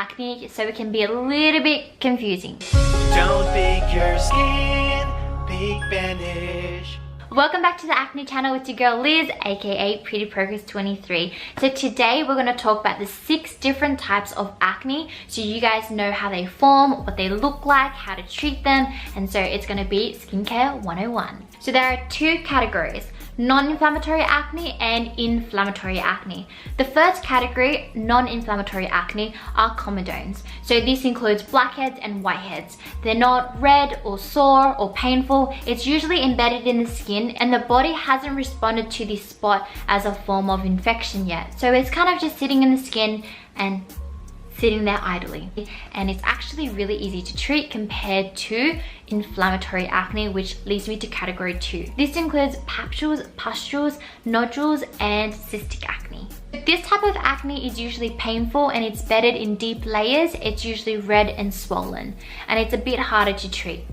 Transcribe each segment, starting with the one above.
acne, so it can be a little bit confusing. Don't make your skin big Spanish. Welcome back to the Acne channel with your girl Liz, aka Pretty Progress 23. So today we're going to talk about the 6 different types of acne, so you guys know how they form, what they look like, how to treat them, and so it's going to be skincare 101. So there are 2 categories: non-inflammatory acne and inflammatory acne. The first category, non-inflammatory acne, are comedones. So this includes blackheads and whiteheads. They're not red or sore or painful. It's usually embedded in the skin and the body hasn't responded to this spot as a form of infection yet. So it's kind of just sitting in the skin and sitting there idly, and it's actually really easy to treat compared to inflammatory acne, which leads me to category 2. This includes papules, pustules, nodules, and cystic acne. This type of acne is usually painful and it's bedded in deep layers. It's usually red and swollen, and it's a bit harder to treat.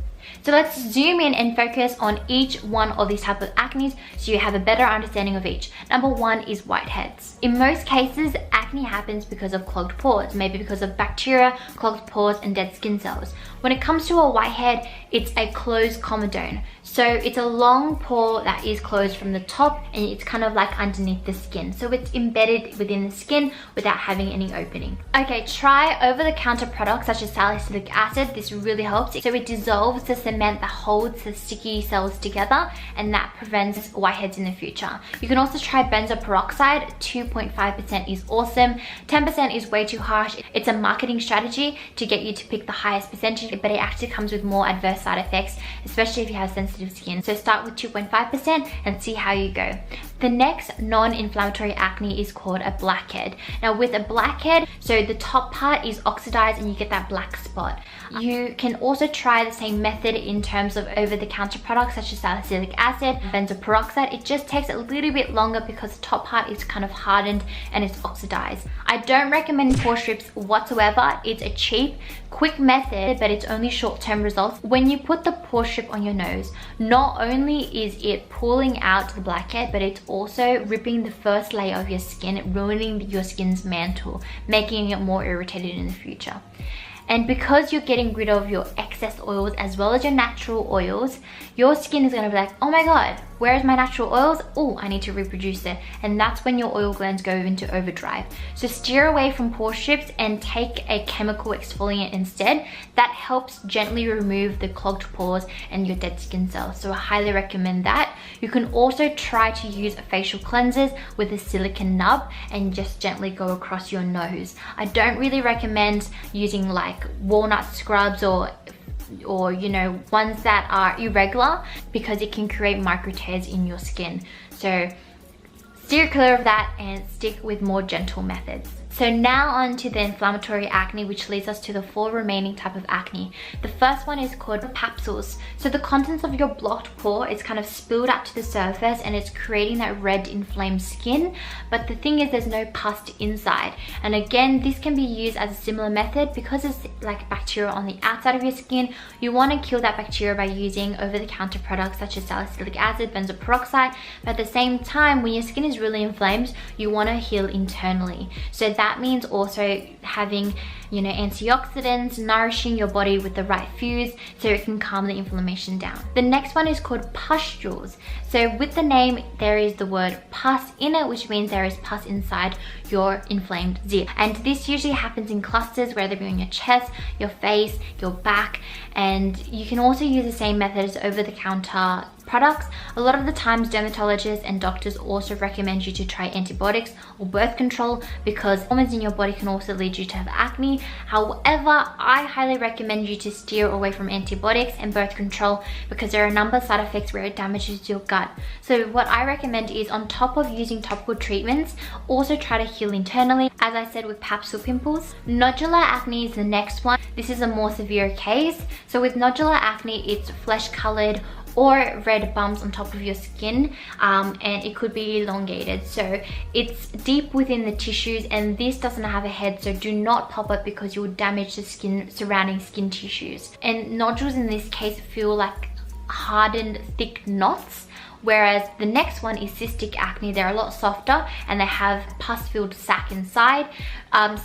So let's zoom in and focus on each one of these type of acne so you have a better understanding of each. Number 1 is whiteheads. In most cases, acne happens because of clogged pores, maybe because of bacteria, clogged pores, and dead skin cells. When it comes to a whitehead, it's a closed comedone. So it's a long pore that is closed from the top and it's kind of like underneath the skin. So it's embedded within the skin without having any opening. Okay, try over-the-counter products such as salicylic acid. This really helps. So it dissolves the cement that holds the sticky cells together, and that prevents whiteheads in the future. You can also try benzoyl peroxide. 2.5% is awesome. 10% is way too harsh. It's a marketing strategy to get you to pick the highest percentage, but it actually comes with more adverse side effects, especially if you have sensitive skin. So start with 2.5% and see how you go. The next non-inflammatory acne is called a blackhead. Now with a blackhead, so the top part is oxidized and you get that black spot. You can also try the same method in terms of over-the-counter products such as salicylic acid, benzoyl peroxide. It just takes a little bit longer because the top part is kind of hardened and it's oxidized. I don't recommend pore strips whatsoever. It's a cheap, quick method, but it's only short-term results. When you put the pore strip on your nose, not only is it pulling out the blackhead, but it's also ripping the first layer of your skin, ruining your skin's mantle, making it more irritated in the future. And because you're getting rid of your excess oils as well as your natural oils, your skin is going to be like, oh my god, where's my natural oils? Oh, I need to reproduce it. And that's when your oil glands go into overdrive. So steer away from pore strips and take a chemical exfoliant instead. That helps gently remove the clogged pores and your dead skin cells. So I highly recommend that. You can also try to use facial cleansers with a silicone nub and just gently go across your nose. I don't really recommend using like walnut scrubs or you know, ones that are irregular, because it can create micro tears in your skin. So steer clear of that and stick with more gentle methods. So now on to the inflammatory acne, which leads us to the 4 remaining type of acne. The first one is called papules. So the contents of your blocked pore is kind of spilled out to the surface and it's creating that red inflamed skin. But the thing is, there's no pus inside. And again, this can be used as a similar method because it's like bacteria on the outside of your skin. You want to kill that bacteria by using over-the-counter products such as salicylic acid, benzoyl peroxide. But at the same time, when your skin is really inflamed, you want to heal internally. So that means also having, you know, antioxidants, nourishing your body with the right foods so it can calm the inflammation down. The next one is called pustules. So with the name, there is the word pus in it, which means there is pus inside your inflamed zit. And this usually happens in clusters, whether it be on your chest, your face, your back. And you can also use the same method as over-the-counter products. A lot of the times dermatologists and doctors also recommend you to try antibiotics or birth control because hormones in your body can also lead you to have acne. However, I highly recommend you to steer away from antibiotics and birth control because there are a number of side effects where it damages your gut. So what I recommend is, on top of using topical treatments, also try to heal internally, as I said with papule pimples. Nodular acne is the next one. This is a more severe case. So with nodular acne, it's flesh colored or red bumps on top of your skin, and it could be elongated. So it's deep within the tissues, and this doesn't have a head, so do not pop it because you will damage the skin, surrounding skin tissues. And nodules in this case feel like hardened thick knots, Whereas the next one is cystic acne. They're a lot softer and they have pus-filled sac inside.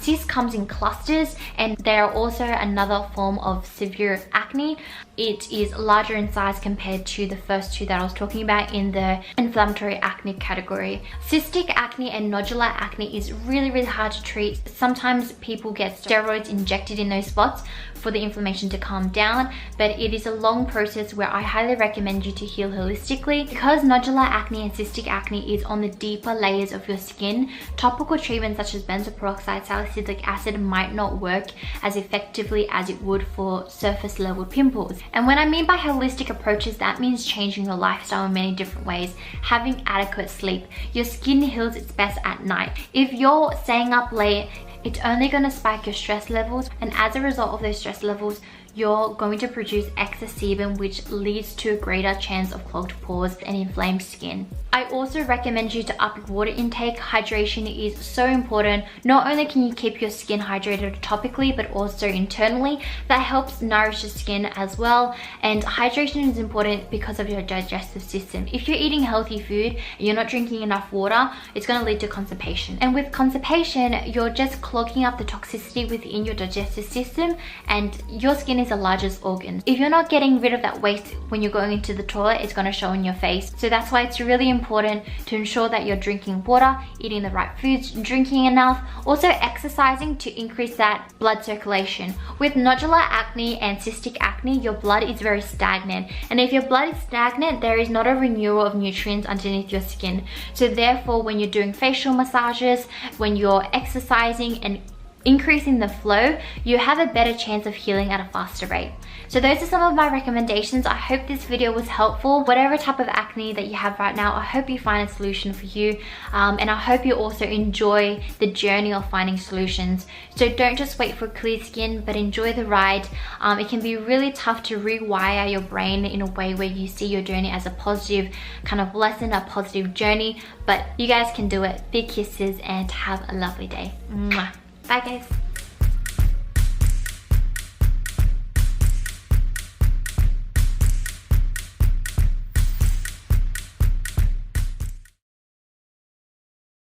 Cyst comes in clusters, and they are also another form of severe acne. It is larger in size compared to the first two that I was talking about in the inflammatory acne category. Cystic acne and nodular acne is really hard to treat. Sometimes people get steroids injected in those spots for the inflammation to calm down, but it is a long process where I highly recommend you to heal holistically. Because nodular acne and cystic acne is on the deeper layers of your skin, topical treatments such as benzoyl peroxide, salicylic acid might not work as effectively as it would for surface level pimples. And when I mean by holistic approaches, that means changing your lifestyle in many different ways. Having adequate sleep. Your skin heals its best at night. If you're staying up late, it's only going to spike your stress levels, and as a result of those stress levels, you're going to produce excess sebum, which leads to a greater chance of clogged pores and inflamed skin. I also recommend you to up your water intake. Hydration is so important. Not only can you keep your skin hydrated topically, but also internally. That helps nourish the skin as well. And hydration is important because of your digestive system. If you're eating healthy food and you're not drinking enough water, it's going to lead to constipation. And with constipation, you're just clogging up the toxicity within your digestive system, and your skin is the largest organ. If you're not getting rid of that waste when you're going into the toilet, it's going to show in your face. So that's why it's really important to ensure that you're drinking water, eating the right foods, drinking enough, also exercising to increase that blood circulation. With nodular acne and cystic acne, your blood is very stagnant, and if your blood is stagnant, there is not a renewal of nutrients underneath your skin. So therefore, when you're doing facial massages, when you're exercising and increasing the flow, you have a better chance of healing at a faster rate. So those are some of my recommendations. I hope this video was helpful. Whatever type of acne that you have right now, I hope you find a solution for you, and I hope you also enjoy the journey of finding solutions. So don't just wait for clear skin, but enjoy the ride. It can be really tough to rewire your brain in a way where you see your journey as a positive kind of lesson, a positive journey, but you guys can do it. Big kisses and have a lovely day. Mwah. Bye guys.